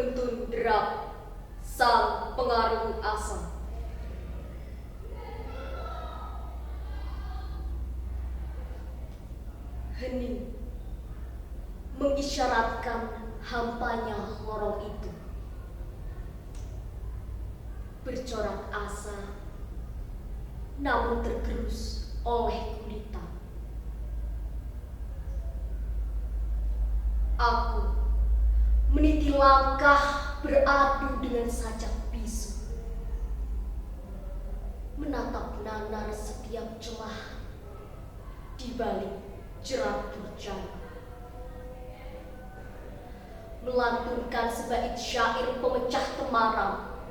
penuntun derap, sang pengaruh asa. Hening mengisyaratkan hampanya lorong itu. Bercorak asa, namun tergerus oleh gulita. Aku meniti langkah beradu dengan sajak bisu, menatap nanar setiap celah di balik jerat durjana, melantunkan sebaik syair pemecah temaram,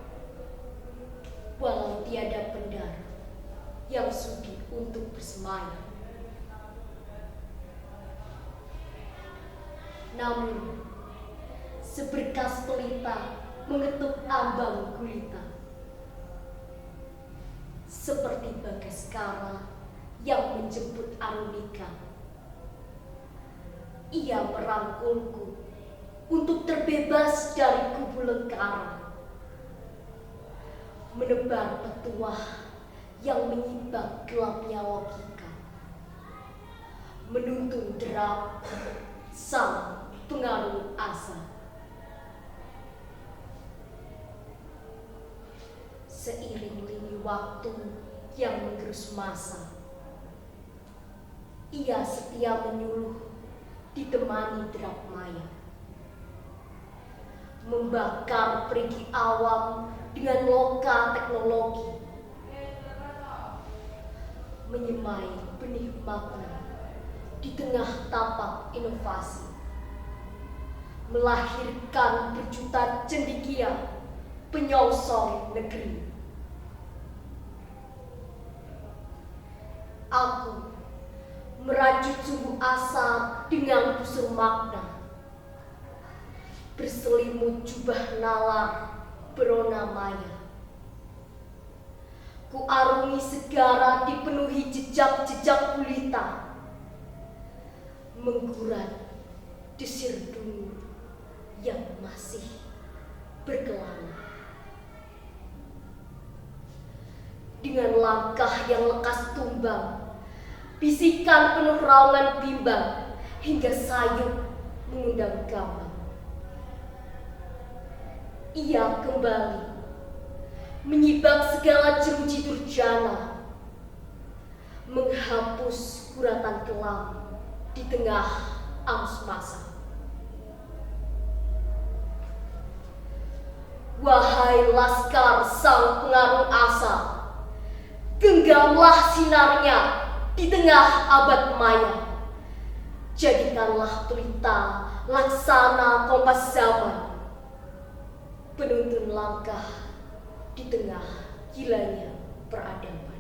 walau tiada pendara yang sudi untuk bersemayam. Namun seberkas pelita mengetuk ambang gulita, seperti Bagaskara yang menjemput Arunika. Ia merangkulku untuk terbebas dari kubu lengkara, menebar petuah yang menyibak gelapnya logika, menuntun derap sang pengaruh asa. Seiring lini waktu yang menggerus masa, ia setia menyuluh ditemani derap maya, membakar perigi awam dengan loka teknologi, menyemai benih makna di tengah tapak inovasi, melahirkan berjuta cendekia penyongsong negeri. Aku merajut sumbu asa dengan busur makna, berselimut jubah nalar berona maya. Ku arungi segara dipenuhi jejak-jejak gulita, menggurat desir dungu yang masih berkelana. Dengan langkah yang lekas tumbang, bisikan penuh raungan bimbang, hingga sayup mengundang gambang. Ia kembali menyibak segala jeruji durjana, menghapus guratan kelam di tengah arus masa. Wahai laskar sang pengaruh asa, genggamlah sinarnya di tengah abad maya. Jadikanlah pelita laksana kompas zaman, penuntun langkah di tengah gilanya peradaban.